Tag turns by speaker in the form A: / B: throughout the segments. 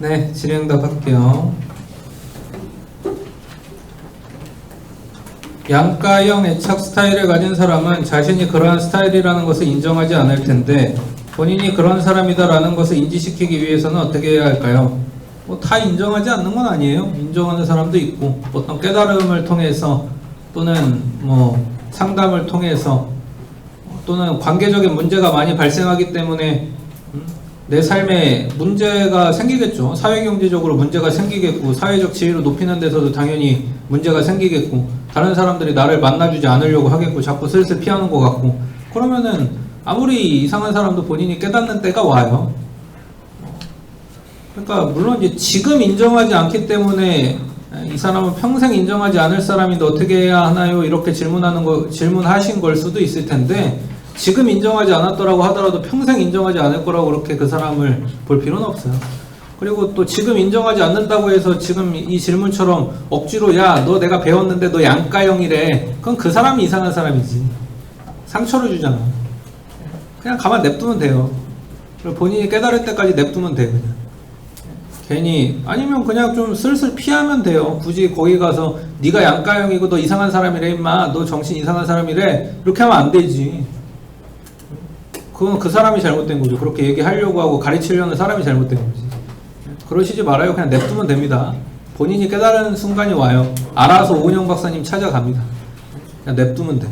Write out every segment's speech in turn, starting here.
A: 네, 질의응답 할게요. 양가형 애착 스타일을 가진 사람은 자신이 그러한 스타일이라는 것을 인정하지 않을 텐데 본인이 그런 사람이다라는 것을 인지시키기 위해서는 어떻게 해야 할까요? 뭐 다 인정하지 않는 건 아니에요. 인정하는 사람도 있고 어떤 깨달음을 통해서 또는 뭐 상담을 통해서 또는 관계적인 문제가 많이 발생하기 때문에 내 삶에 문제가 생기겠죠. 사회경제적으로 문제가 생기겠고 사회적 지위를 높이는 데서도 당연히 문제가 생기겠고 다른 사람들이 나를 만나주지 않으려고 하겠고 자꾸 슬슬 피하는 것 같고 그러면은 아무리 이상한 사람도 본인이 깨닫는 때가 와요. 그러니까 물론 이제 지금 인정하지 않기 때문에 이 사람은 평생 인정하지 않을 사람인데 어떻게 해야 하나요? 이렇게 질문하신 걸 수도 있을 텐데 지금 인정하지 않았더라고 하더라도 평생 인정하지 않을 거라고 그렇게 그 사람을 볼 필요는 없어요. 그리고 또 지금 인정하지 않는다고 해서 지금 이 질문처럼 억지로 야, 너 내가 배웠는데 너 양가형이래. 그건 그 사람이 이상한 사람이지. 상처를 주잖아. 그냥 가만 냅두면 돼요. 그리고 본인이 깨달을 때까지 냅두면 돼 그냥. 괜히 아니면 그냥 좀 슬슬 피하면 돼요. 굳이 거기 가서 네가 양가형이고 너 이상한 사람이래 임마. 너 정신 이상한 사람이래. 이렇게 하면 안 되지. 그건 그 사람이 잘못된 거죠. 그렇게 얘기하려고 하고 가르치려는 사람이 잘못된 거지. 그러시지 말아요. 그냥 냅두면 됩니다. 본인이 깨달은 순간이 와요. 알아서 오은영 박사님 찾아갑니다. 그냥 냅두면 돼.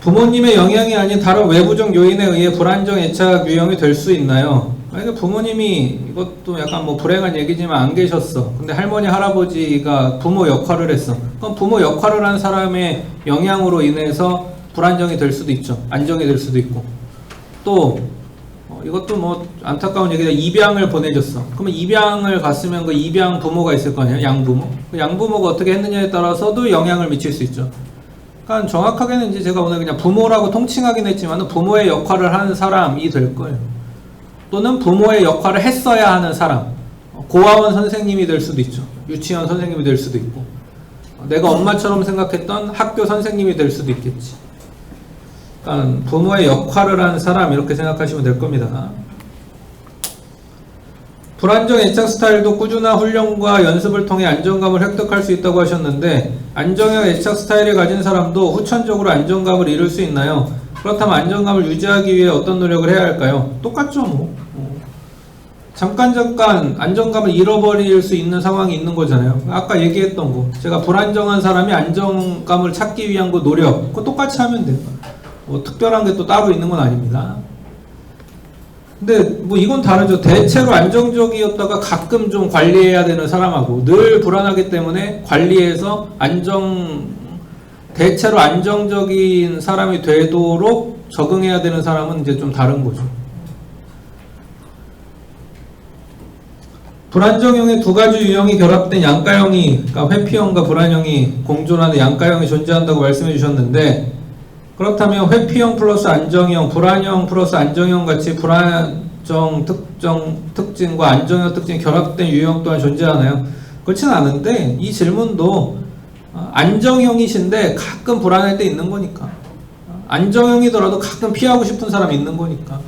A: 부모님의 영향이 아닌 다른 외부적 요인에 의해 불안정 애착 유형이 될 수 있나요? 그러니까 부모님이 이것도 약간 뭐 불행한 얘기지만 안 계셨어. 근데 할머니 할아버지가 부모 역할을 했어. 그럼 부모 역할을 한 사람의 영향으로 인해서 불안정이 될 수도 있죠. 안정이 될 수도 있고. 또 이것도 뭐 안타까운 얘기다. 입양을 보내줬어. 그러면 입양을 갔으면 그 입양 부모가 있을 거 아니에요. 양부모. 그 양부모가 어떻게 했느냐에 따라서도 영향을 미칠 수 있죠. 그러니까 정확하게는 이제 제가 오늘 그냥 부모라고 통칭하긴 했지만 부모의 역할을 하는 사람이 될 거예요. 또는 부모의 역할을 했어야 하는 사람. 고아원 선생님이 될 수도 있죠. 유치원 선생님이 될 수도 있고 내가 엄마처럼 생각했던 학교 선생님이 될 수도 있겠지. 그러니까 부모의 역할을 하는 사람 이렇게 생각하시면 될 겁니다. 불안정 애착 스타일도 꾸준한 훈련과 연습을 통해 안정감을 획득할 수 있다고 하셨는데 안정형 애착 스타일을 가진 사람도 후천적으로 안정감을 이룰 수 있나요? 그렇다면 안정감을 유지하기 위해 어떤 노력을 해야 할까요? 똑같죠 뭐. 잠깐 안정감을 잃어버릴 수 있는 상황이 있는 거잖아요. 아까 얘기했던 거 제가 불안정한 사람이 안정감을 찾기 위한 그 노력 그거 똑같이 하면 돼요. 뭐 특별한 게 또 따로 있는 건 아닙니다. 근데 뭐 이건 다르죠. 대체로 안정적이었다가 가끔 좀 관리해야 되는 사람하고 늘 불안하기 때문에 관리해서 대체로 안정적인 사람이 되도록 적응해야 되는 사람은 이제 좀 다른 거죠. 불안정형의 두 가지 유형이 결합된 양가형이, 그러니까 회피형과 불안형이 공존하는 양가형이 존재한다고 말씀해 주셨는데 그렇다면 회피형 플러스 안정형, 불안형 플러스 안정형 같이 불안정 특징과 안정형 특징이 결합된 유형 또한 존재하나요? 그렇진 않은데 이 질문도 안정형이신데 가끔 불안할 때 있는 거니까 안정형이더라도 가끔 피하고 싶은 사람이 있는 거니까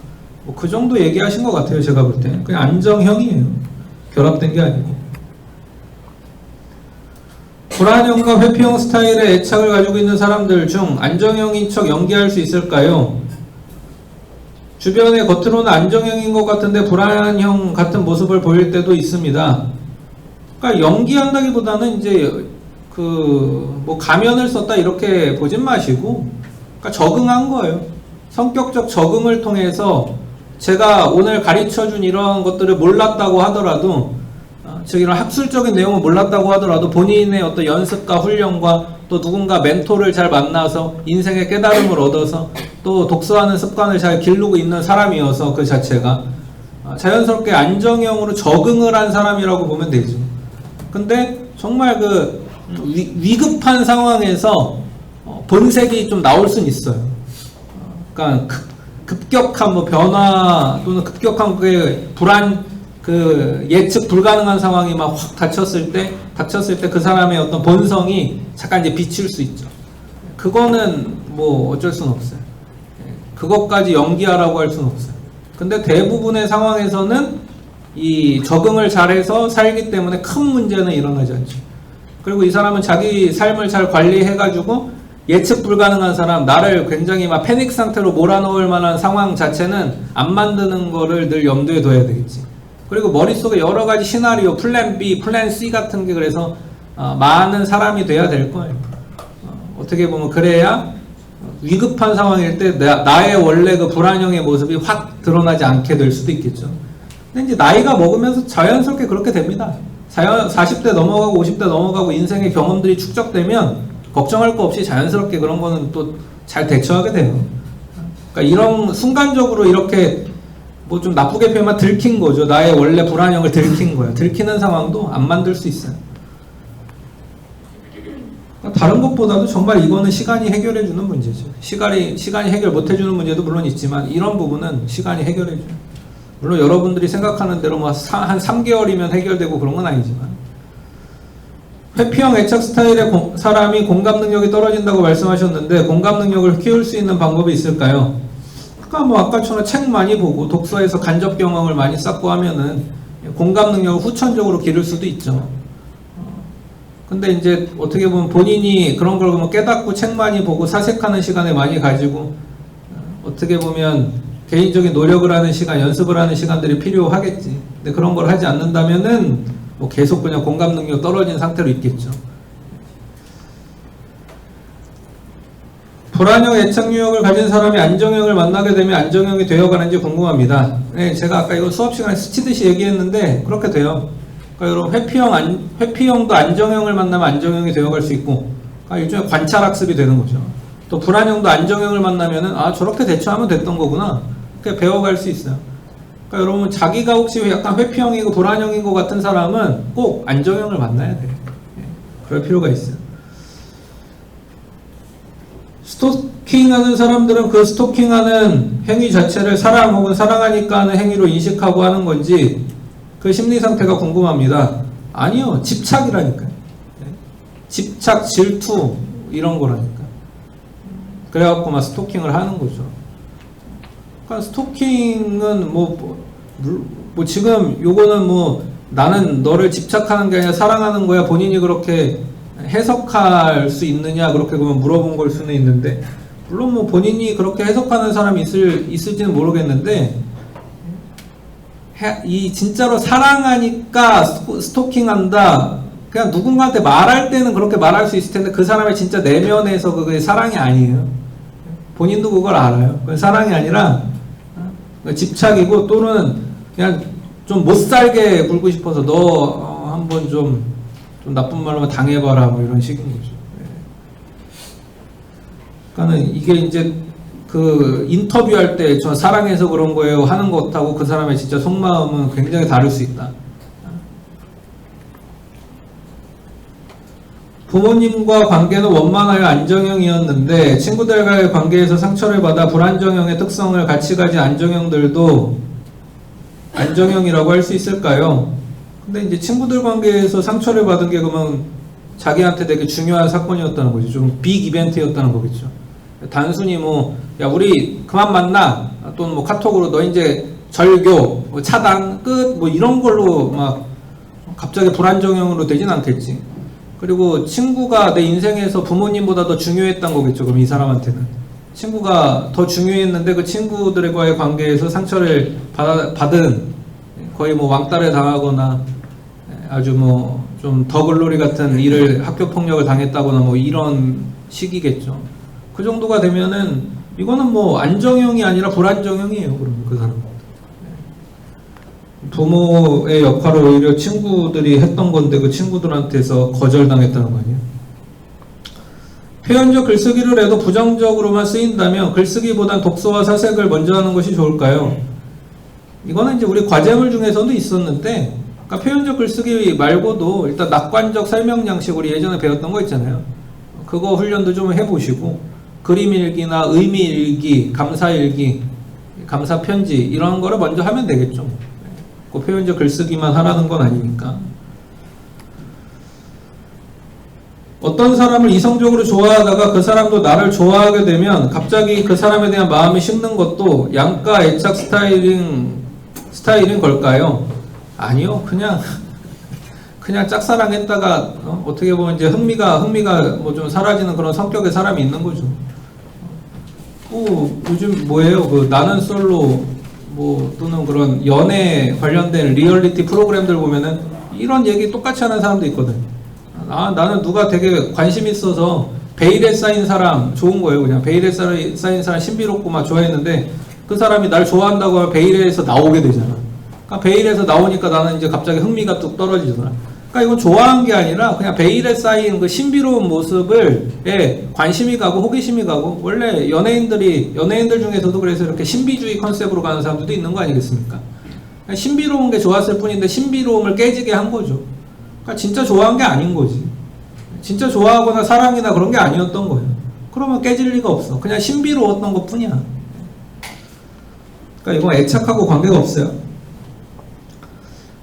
A: 뭐 그 정도 얘기하신 것 같아요. 제가 볼 때 그냥 안정형이에요. 결합된 게 아니고. 불안형과 회피형 스타일의 애착을 가지고 있는 사람들 중 안정형인 척 연기할 수 있을까요? 주변에 겉으로는 안정형인 것 같은데 불안형 같은 모습을 보일 때도 있습니다. 그러니까 연기한다기보다는 이제 뭐 가면을 썼다 이렇게 보진 마시고 그러니까 적응한 거예요. 성격적 적응을 통해서 제가 오늘 가르쳐준 이런 것들을 몰랐다고 하더라도 즉 이런 학술적인 내용을 몰랐다고 하더라도 본인의 어떤 연습과 훈련과 또 누군가 멘토를 잘 만나서 인생의 깨달음을 얻어서 또 독서하는 습관을 잘 기르고 있는 사람이어서 그 자체가 자연스럽게 안정형으로 적응을 한 사람이라고 보면 되죠. 근데 정말 그 위급한 상황에서 본색이 좀 나올 수는 있어요. 그러니까 급격한 뭐 변화 또는 급격한 예측 불가능한 상황이 막 확 닥쳤을 때 그 사람의 어떤 본성이 잠깐 이제 비칠 수 있죠. 그거는 뭐 어쩔 수는 없어요. 그것까지 연기하라고 할 수는 없어요. 근데 대부분의 상황에서는 이 적응을 잘해서 살기 때문에 큰 문제는 일어나지 않죠. 그리고 이 사람은 자기 삶을 잘 관리해가지고 예측 불가능한 사람, 나를 굉장히 막 패닉 상태로 몰아넣을 만한 상황 자체는 안 만드는 거를 늘 염두에 둬야 되겠지. 그리고 머릿속에 여러 가지 시나리오, 플랜 B, 플랜 C 같은 게 그래서 많은 사람이 돼야 될 거예요. 어떻게 보면 그래야 위급한 상황일 때 나의 원래 그 불안형의 모습이 확 드러나지 않게 될 수도 있겠죠. 근데 이제 나이가 먹으면서 자연스럽게 그렇게 됩니다. 40대 넘어가고 50대 넘어가고 인생의 경험들이 축적되면 걱정할 거 없이 자연스럽게 그런 거는 또 잘 대처하게 돼요. 그러니까 이런 순간적으로 이렇게 뭐 좀 나쁘게 표현하면 들킨 거죠. 나의 원래 불안형을 들킨 거예요. 들키는 상황도 안 만들 수 있어요. 그러니까 다른 것보다도 정말 이거는 시간이 해결해 주는 문제죠. 시간이 해결 못 해주는 문제도 물론 있지만 이런 부분은 시간이 해결해 줘요. 물론 여러분들이 생각하는 대로 뭐 한 3개월이면 해결되고 그런 건 아니지만, 회피형 애착 스타일의 사람이 공감 능력이 떨어진다고 말씀하셨는데 공감 능력을 키울 수 있는 방법이 있을까요? 그러니까 뭐 아까처럼 책 많이 보고 독서에서 간접 경험을 많이 쌓고 하면은 공감 능력을 후천적으로 기를 수도 있죠. 근데 이제 어떻게 보면 본인이 그런 걸 보면 깨닫고 책 많이 보고 사색하는 시간을 많이 가지고 어떻게 보면 개인적인 노력을 하는 시간, 연습을 하는 시간들이 필요하겠지. 근데 그런 걸 하지 않는다면은 뭐 계속 그냥 공감 능력 떨어진 상태로 있겠죠. 불안형 애착 유형을 가진 사람이 안정형을 만나게 되면 안정형이 되어가는지 궁금합니다. 네, 제가 아까 이거 수업 시간에 스치듯이 얘기했는데 그렇게 돼요. 그러니까 여러분 회피형도 안정형을 만나면 안정형이 되어갈 수 있고, 그러니까 일종의 관찰 학습이 되는 거죠. 또 불안형도 안정형을 만나면은 아 저렇게 대처하면 됐던 거구나. 그렇게 배워갈 수 있어요. 그러니까 여러분 자기가 혹시 약간 회피형이고 불안형인 것 같은 사람은 꼭 안정형을 만나야 돼요. 그럴 필요가 있어요. 스토킹하는 사람들은 그 스토킹하는 행위 자체를 사랑 혹은 사랑하니까 하는 행위로 인식하고 하는 건지 그 심리 상태가 궁금합니다. 아니요, 집착이라니까요. 집착, 질투 이런 거라니까. 그래갖고 막 스토킹을 하는 거죠. 그러니까 스토킹은 뭐 지금 요거는 뭐 나는 너를 집착하는 게 아니라 사랑하는 거야 본인이 그렇게 해석할 수 있느냐 그렇게 그러면 물어본 걸 수는 있는데, 물론 뭐 본인이 그렇게 해석하는 사람이 있을지는 모르겠는데, 이 진짜로 사랑하니까 스토킹한다 그냥 누군가한테 말할 때는 그렇게 말할 수 있을 텐데 그 사람의 진짜 내면에서 그게 사랑이 아니에요. 본인도 그걸 알아요. 그건 사랑이 아니라 집착이고, 또는 그냥 좀 못살게 굴고 싶어서 너 한번 좀 나쁜 말로 당해봐라 뭐 이런 식인 거죠. 그러니까는 이게 이제 그 인터뷰할 때 저 사랑해서 그런 거예요 하는 것하고 그 사람의 진짜 속마음은 굉장히 다를 수 있다. 부모님과 관계는 원만하여 안정형이었는데 친구들과의 관계에서 상처를 받아 불안정형의 특성을 같이 가진 안정형들도 안정형이라고 할 수 있을까요? 근데 이제 친구들 관계에서 상처를 받은 게 그러면 자기한테 되게 중요한 사건이었다는 거죠. 좀 빅 이벤트였다는 거겠죠. 단순히 뭐 야 우리 그만 만나 또는 뭐 카톡으로 너 이제 절교 뭐 차단 끝 뭐 이런 걸로 막 갑자기 불안정형으로 되진 않겠지. 그리고 친구가 내 인생에서 부모님보다 더 중요했던 거겠죠. 그럼 이 사람한테는 친구가 더 중요했는데 그 친구들과의 관계에서 상처를 받은 거의 뭐 왕따를 당하거나 아주 뭐 좀 더글로리 같은 일을 학교 폭력을 당했다거나 뭐 이런 시기겠죠. 그 정도가 되면은 이거는 뭐 안정형이 아니라 불안정형이에요. 그러면 그 사람 부모의 역할을 오히려 친구들이 했던 건데 그 친구들한테서 거절당했다는 거 아니에요? 표현적 글쓰기를 해도 부정적으로만 쓰인다면 글쓰기보단 독서와 사색을 먼저 하는 것이 좋을까요? 이거는 이제 우리 과제물 중에서도 있었는데, 그러니까 표현적 글쓰기 말고도 일단 낙관적 설명 양식 우리 예전에 배웠던 거 있잖아요. 그거 훈련도 좀 해보시고 그림 일기나 의미 일기, 감사 일기, 감사 편지 이런 거를 먼저 하면 되겠죠. 그 표현적 글쓰기만 하라는 건 아니니까. 어떤 사람을 이성적으로 좋아하다가 그 사람도 나를 좋아하게 되면 갑자기 그 사람에 대한 마음이 식는 것도 양가 애착 스타일인 걸까요? 아니요. 그냥 짝사랑했다가 어떻게 보면 이제 흥미가 뭐 좀 사라지는 그런 성격의 사람이 있는 거죠. 요즘 뭐예요? 그 나는 솔로 뭐 또는 그런 연애 관련된 리얼리티 프로그램들 보면은 이런 얘기 똑같이 하는 사람도 있거든. 나는 누가 되게 관심 있어서 베일에 쌓인 사람 좋은 거예요. 그냥 베일에 쌓인 사람 신비롭고 막 좋아했는데 그 사람이 날 좋아한다고 하면 베일에서 나오게 되잖아. 그러니까 베일에서 나오니까 나는 이제 갑자기 흥미가 뚝 떨어지잖아. 그러니까 이건 좋아한 게 아니라 그냥 베일에 쌓인 그 신비로운 모습에 관심이 가고 호기심이 가고, 원래 연예인들 중에서도 그래서 이렇게 신비주의 컨셉으로 가는 사람들도 있는 거 아니겠습니까? 신비로운 게 좋았을 뿐인데 신비로움을 깨지게 한 거죠. 그러니까 진짜 좋아한 게 아닌 거지. 진짜 좋아하거나 사랑이나 그런 게 아니었던 거예요. 그러면 깨질 리가 없어. 그냥 신비로웠던 것 뿐이야. 그러니까 이건 애착하고 관계가 없어요.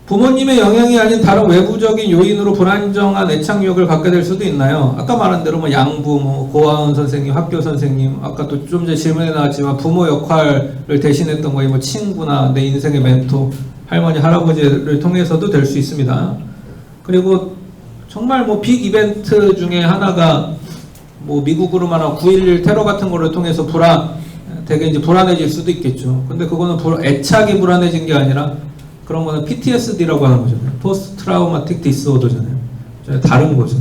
A: 부모님의 영향이 아닌 다른 외부적인 요인으로 불안정한 애착력을 갖게 될 수도 있나요? 아까 말한 대로 뭐 양부모, 고아원 선생님, 학교 선생님, 아까 또 좀 전에 질문에 나왔지만 부모 역할을 대신했던 거에 뭐 친구나 내 인생의 멘토, 할머니, 할아버지를 통해서도 될 수 있습니다. 그리고 정말 뭐 빅 이벤트 중에 하나가 뭐 미국으로 말하면 9.11 테러 같은 거를 통해서 되게 이제 불안해질 수도 있겠죠. 근데 그거는 애착이 불안해진 게 아니라 그런 거는 PTSD라고 하는 거잖아요. 포스트 트라우마틱 디스오더잖아요. 다른 거죠.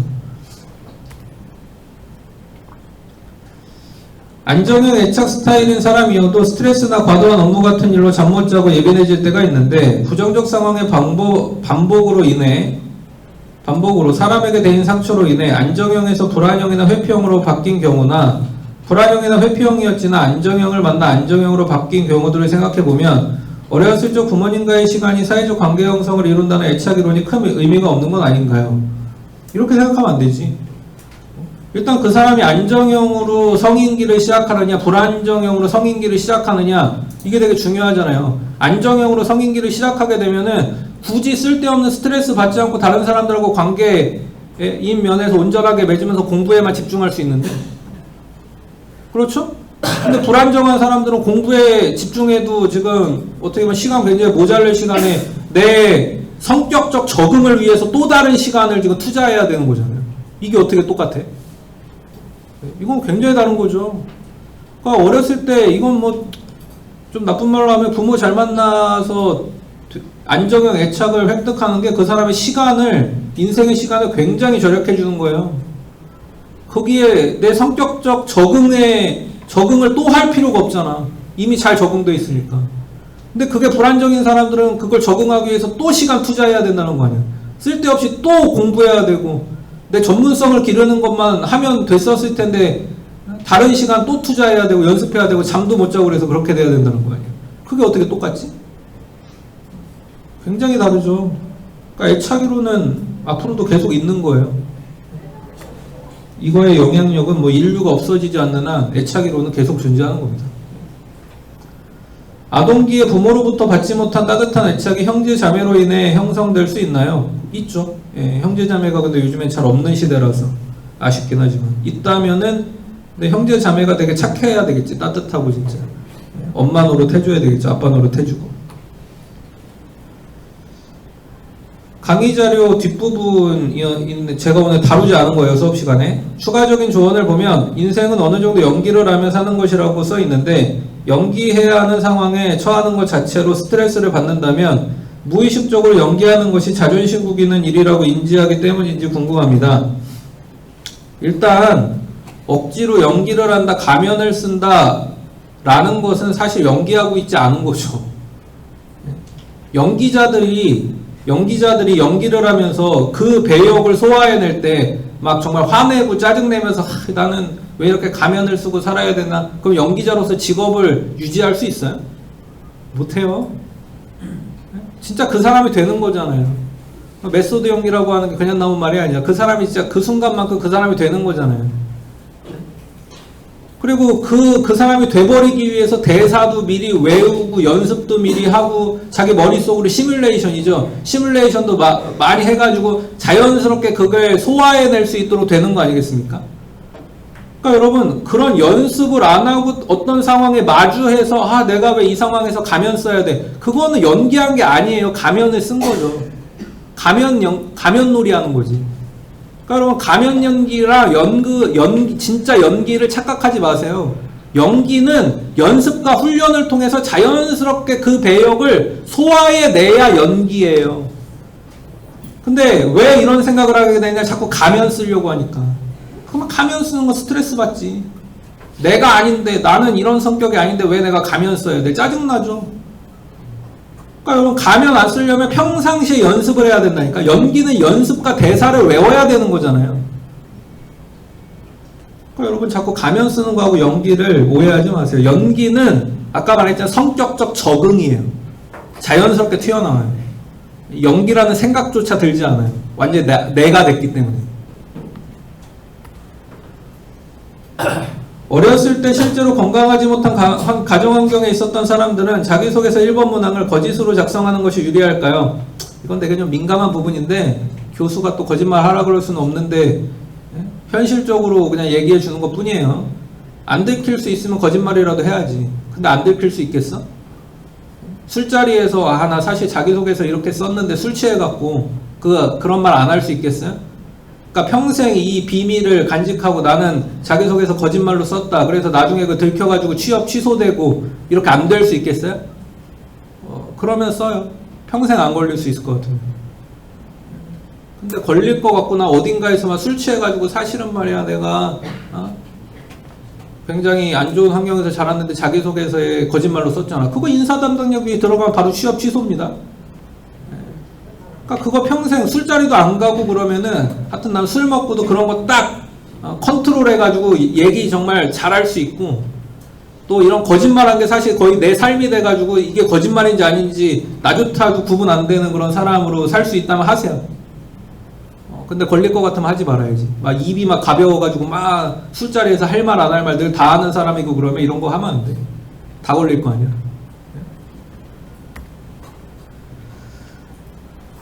A: 안정형 애착 스타일인 사람이어도 스트레스나 과도한 업무 같은 일로 잠 못 자고 예민해질 때가 있는데, 부정적 상황의 반복으로 사람에게 대인 상처로 인해 안정형에서 불안형이나 회피형으로 바뀐 경우나, 불안형이나 회피형이었지만 안정형을 만나 안정형으로 바뀐 경우들을 생각해보면 어렸을 적 부모님과의 시간이 사회적 관계 형성을 이룬다는 애착 이론이 큰 의미가 없는 건 아닌가요? 이렇게 생각하면 안 되지. 일단 그 사람이 안정형으로 성인기를 시작하느냐 불안정형으로 성인기를 시작하느냐, 이게 되게 중요하잖아요. 안정형으로 성인기를 시작하게 되면은 굳이 쓸데없는 스트레스 받지 않고 다른 사람들하고 관계인 면에서 온전하게 맺으면서 공부에만 집중할 수 있는데, 그렇죠? 근데 불안정한 사람들은 공부에 집중해도 지금 어떻게 보면 시간 굉장히 모자랄 시간에 내 성격적 적응을 위해서 또 다른 시간을 지금 투자해야 되는 거잖아요. 이게 어떻게 똑같아? 이건 굉장히 다른 거죠. 그러니까 어렸을 때 이건 뭐 좀 나쁜 말로 하면 부모 잘 만나서 안정형 애착을 획득하는 게 그 사람의 인생의 시간을 굉장히 절약해 주는 거예요. 거기에 내 성격적 적응을 또 할 필요가 없잖아. 이미 잘 적응돼 있으니까. 근데 그게 불안정인 사람들은 그걸 적응하기 위해서 또 시간 투자해야 된다는 거 아니야. 쓸데없이 또 공부해야 되고 내 전문성을 기르는 것만 하면 됐었을 텐데 다른 시간 또 투자해야 되고 연습해야 되고 잠도 못 자고 그래서 그렇게 돼야 된다는 거 아니야. 그게 어떻게 똑같지? 굉장히 다르죠. 그러니까 애착이론은 앞으로도 계속 있는 거예요. 이거의 영향력은 뭐 인류가 없어지지 않는 한 애착이론은 계속 존재하는 겁니다. 아동기에 부모로부터 받지 못한 따뜻한 애착이 형제 자매로 인해 형성될 수 있나요? 있죠. 예, 형제 자매가 근데 요즘엔 잘 없는 시대라서 아쉽긴 하지만 있다면은, 근데 형제 자매가 되게 착해야 되겠지. 따뜻하고 진짜 엄마 노릇 해줘야 되겠죠. 아빠 노릇 해주고. 강의 자료 뒷부분 제가 오늘 다루지 않은 거예요. 수업 시간에. 추가적인 조언을 보면 인생은 어느 정도 연기를 하며 사는 것이라고 써 있는데, 연기해야 하는 상황에 처하는 것 자체로 스트레스를 받는다면 무의식적으로 연기하는 것이 자존심 구기는 일이라고 인지하기 때문인지 궁금합니다. 일단 억지로 연기를 한다, 가면을 쓴다 라는 것은 사실 연기하고 있지 않은 거죠. 연기자들이 연기를 하면서 그 배역을 소화해낼 때 막 정말 화내고 짜증내면서 나는 왜 이렇게 가면을 쓰고 살아야 되나? 그럼 연기자로서 직업을 유지할 수 있어요? 못해요. 진짜 그 사람이 되는 거잖아요. 메소드 연기라고 하는 게 그냥 나온 말이 아니야. 그 사람이 진짜 그 순간만큼 그 사람이 되는 거잖아요. 그리고 그 사람이 돼버리기 위해서 대사도 미리 외우고 연습도 미리 하고 자기 머릿속으로 시뮬레이션이죠. 시뮬레이션도 많이 해가지고 자연스럽게 그걸 소화해낼 수 있도록 되는 거 아니겠습니까? 그러니까 여러분 그런 연습을 안 하고 어떤 상황에 마주해서 내가 왜 이 상황에서 가면 써야 돼? 그거는 연기한 게 아니에요. 가면을 쓴 거죠. 가면놀이 하는 거지. 그러니까 여러분 가면 연기랑 진짜 연기를 착각하지 마세요. 연기는 연습과 훈련을 통해서 자연스럽게 그 배역을 소화해내야 연기예요. 근데 왜 이런 생각을 하게 되냐? 자꾸 가면 쓰려고 하니까. 그러면 가면 쓰는 거 스트레스 받지. 내가 아닌데, 나는 이런 성격이 아닌데 왜 내가 가면 써야 돼? 짜증나죠. 그러니까 여러분 가면 안 쓰려면 평상시에 연습을 해야 된다니까. 연기는 연습과 대사를 외워야 되는 거잖아요. 그러니까 여러분 자꾸 가면 쓰는 거하고 연기를 오해하지 마세요. 연기는 아까 말했잖아요. 성격적 적응이에요. 자연스럽게 튀어나와요. 연기라는 생각조차 들지 않아요. 완전히 내가 됐기 때문에. 어렸을 때 실제로 건강하지 못한 가정환경에 있었던 사람들은 자기소개서 1번 문항을 거짓으로 작성하는 것이 유리할까요? 이건 되게 좀 민감한 부분인데 교수가 또 거짓말 하라 그럴 수는 없는데 현실적으로 그냥 얘기해 주는 것 뿐이에요. 안 들킬 수 있으면 거짓말이라도 해야지. 근데 안 들킬 수 있겠어? 술자리에서 나 사실 자기소개서 이렇게 썼는데 술 취해갖고 그런 말 안 할 수 있겠어요? 그러니까 평생 이 비밀을 간직하고 나는 자기소개서 거짓말로 썼다. 그래서 나중에 들켜가지고 취업 취소되고 이렇게 안 될 수 있겠어요? 그러면 써요. 평생 안 걸릴 수 있을 것 같아요. 근데 걸릴 것 같구나. 어딘가에서만 술 취해가지고 사실은 말이야 내가 굉장히 안 좋은 환경에서 자랐는데 자기소개서에 거짓말로 썼잖아. 그거 인사 담당력이 들어가면 바로 취업 취소입니다. 그러니까 그거 평생 술자리도 안 가고 그러면은 하여튼 난 술 먹고도 그런 거 딱 컨트롤 해가지고 얘기 정말 잘할 수 있고 또 이런 거짓말한 게 사실 거의 내 삶이 돼가지고 이게 거짓말인지 아닌지 나조차도 구분 안 되는 그런 사람으로 살 수 있다면 하세요. 근데 걸릴 것 같으면 하지 말아야지. 막 입이 막 가벼워가지고 막 술자리에서 할 말 안 할 말 늘 다 하는 사람이고 그러면 이런 거 하면 안 돼. 다 걸릴 거 아니야.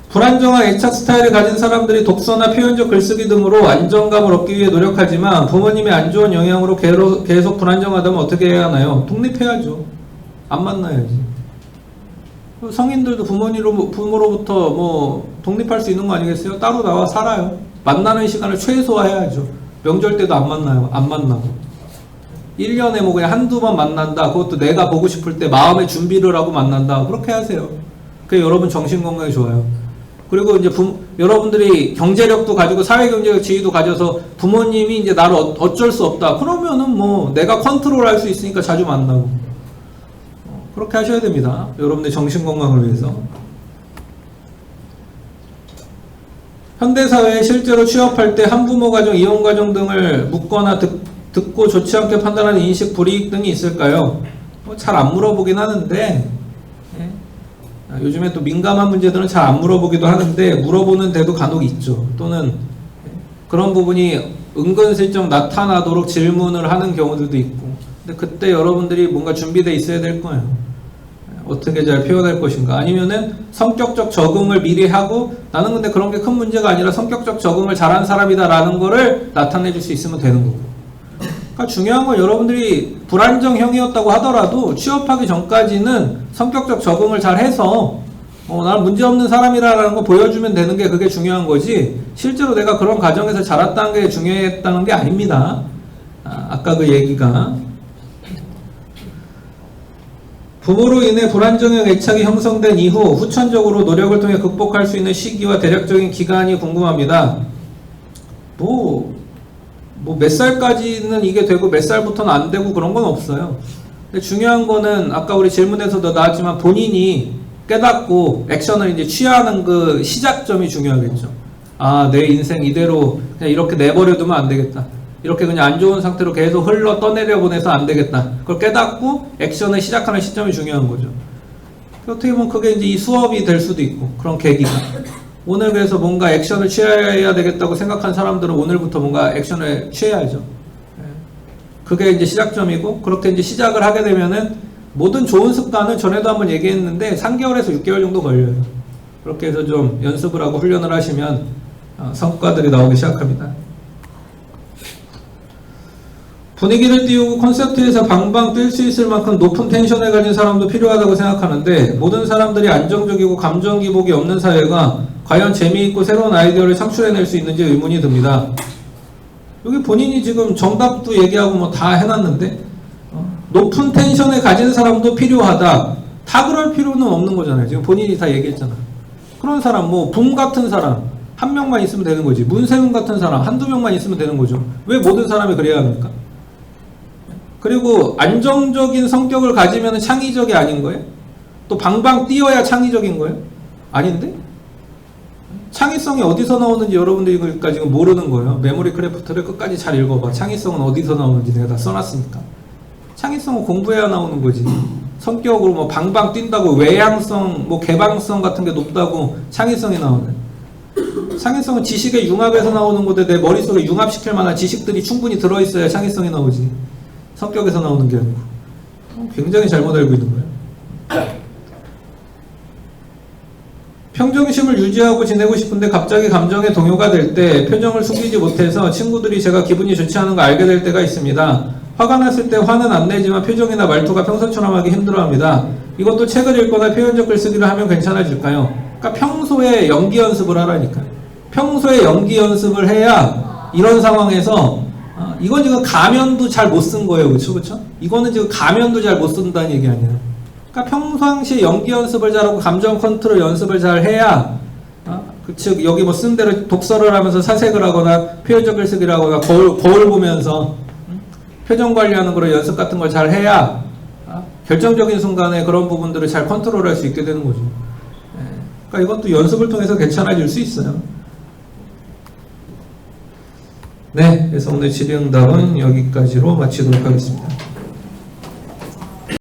A: 불안정한 애착 스타일을 가진 사람들이 독서나 표현적 글쓰기 등으로 안정감을 얻기 위해 노력하지만 부모님의 안 좋은 영향으로 계속 불안정하다면 어떻게 해야 하나요? 독립해야죠. 안 만나야지. 성인들도 부모로부터 독립할 수 있는 거 아니겠어요? 따로 나와 살아요. 만나는 시간을 최소화해야죠. 명절 때도 안 만나요. 안 만나고. 1년에 그냥 한두 번 만난다. 그것도 내가 보고 싶을 때 마음의 준비를 하고 만난다. 그렇게 하세요. 그게 여러분 정신건강에 좋아요. 그리고 이제 여러분들이 경제력도 가지고 사회경제적 지위도 가져서 부모님이 이제 나를 어쩔 수 없다. 그러면은 내가 컨트롤할 수 있으니까 자주 만나고. 그렇게 하셔야 됩니다. 여러분들 정신건강을 위해서. 현대사회에 실제로 취업할 때 한부모 가정, 이혼 가정 등을 묻거나 듣고 좋지 않게 판단하는 인식, 불이익 등이 있을까요? 잘 안 물어보긴 하는데 요즘에 또 민감한 문제들은 잘 안 물어보기도 하는데 물어보는 데도 간혹 있죠. 또는 그런 부분이 은근슬쩍 나타나도록 질문을 하는 경우들도 있고. 근데 그때 여러분들이 뭔가 준비되어 있어야 될 거예요. 어떻게 잘 표현할 것인가. 아니면은 성격적 적응을 미리 하고 나는 근데 그런 게 큰 문제가 아니라 성격적 적응을 잘한 사람이다라는 거를 나타내 줄 수 있으면 되는 거고. 그러니까 중요한 건 여러분들이 불안정형이었다고 하더라도 취업하기 전까지는 성격적 적응을 잘 해서 나는 문제없는 사람이라는 거 보여주면 되는 게 그게 중요한 거지 실제로 내가 그런 가정에서 자랐다는 게 중요했다는 게 아닙니다. 아까 그 얘기가 부모로 인해 불안정형 애착이 형성된 이후 후천적으로 노력을 통해 극복할 수 있는 시기와 대략적인 기간이 궁금합니다. 몇 살까지는 이게 되고 몇 살부터는 안 되고 그런 건 없어요. 근데 중요한 거는 아까 우리 질문에서도 나왔지만 본인이 깨닫고 액션을 이제 취하는 그 시작점이 중요하겠죠. 내 인생 이대로 그냥 이렇게 내버려두면 안 되겠다. 이렇게 그냥 안 좋은 상태로 계속 흘러 떠내려 보내서 안 되겠다. 그걸 깨닫고 액션을 시작하는 시점이 중요한 거죠. 어떻게 보면 그게 이제 이 수업이 될 수도 있고 그런 계기가. 오늘 그래서 뭔가 액션을 취해야 되겠다고 생각한 사람들은 오늘부터 뭔가 액션을 취해야죠. 그게 이제 시작점이고, 그렇게 이제 시작을 하게 되면은 모든 좋은 습관은 전에도 한번 얘기했는데 3개월에서 6개월 정도 걸려요. 그렇게 해서 좀 연습을 하고 훈련을 하시면 성과들이 나오기 시작합니다. 분위기를 띄우고 콘서트에서 방방 뛸 수 있을 만큼 높은 텐션을 가진 사람도 필요하다고 생각하는데, 모든 사람들이 안정적이고 감정 기복이 없는 사회가 과연 재미있고 새로운 아이디어를 창출해낼 수 있는지 의문이 듭니다. 여기 본인이 지금 정답도 얘기하고 뭐 다 해놨는데, 높은 텐션을 가진 사람도 필요하다. 다 그럴 필요는 없는 거잖아요. 지금 본인이 다 얘기했잖아. 그런 사람, 뭐 붐 같은 사람 한 명만 있으면 되는 거지. 문세윤 같은 사람 한두 명만 있으면 되는 거죠. 왜 모든 사람이 그래야 합니까? 그리고 안정적인 성격을 가지면 창의적이 아닌 거예요? 또 방방 뛰어야 창의적인 거예요? 아닌데? 창의성이 어디서 나오는지 여러분들이 그러니까 지금 모르는 거예요. 메모리 크래프트를 끝까지 잘 읽어봐. 창의성은 어디서 나오는지 내가 다 써놨으니까. 창의성은 공부해야 나오는 거지. 성격으로 뭐 방방 뛴다고 외향성, 뭐 개방성 같은 게 높다고 창의성이 나오네. 창의성은 지식의 융합에서 나오는 건데, 내 머릿속에 융합시킬 만한 지식들이 충분히 들어있어야 창의성이 나오지. 성격에서 나오는 게 아니고. 굉장히 잘못 알고 있는 거예요. 평정심을 유지하고 지내고 싶은데 갑자기 감정에 동요가 될 때 표정을 숨기지 못해서 친구들이 제가 기분이 좋지 않은 거 알게 될 때가 있습니다. 화가 났을 때 화는 안 내지만 표정이나 말투가 평소처럼 하기 힘들어합니다. 이것도 책을 읽거나 표현적 글쓰기를 하면 괜찮아질까요? 그러니까 평소에 연기 연습을 하라니까요. 평소에 연기 연습을 해야 이런 상황에서 이건 지금 가면도 잘 못 쓴 거예요. 그쵸? 이거는 지금 가면도 잘 못 쓴다는 얘기 아니에요. 그러니까 평상시에 연기 연습을 잘하고 감정 컨트롤 연습을 잘 해야, 즉 여기 뭐 쓴 대로 독서를 하면서 사색을 하거나 표현적 글쓰기를 하거나 거울 보면서 표정 관리하는 그런 연습 같은 걸 잘 해야 결정적인 순간에 그런 부분들을 잘 컨트롤할 수 있게 되는 거죠. 그러니까 이것도 연습을 통해서 괜찮아질 수 있어요. 네, 그래서 오늘 질의응답은 여기까지로 마치도록 하겠습니다.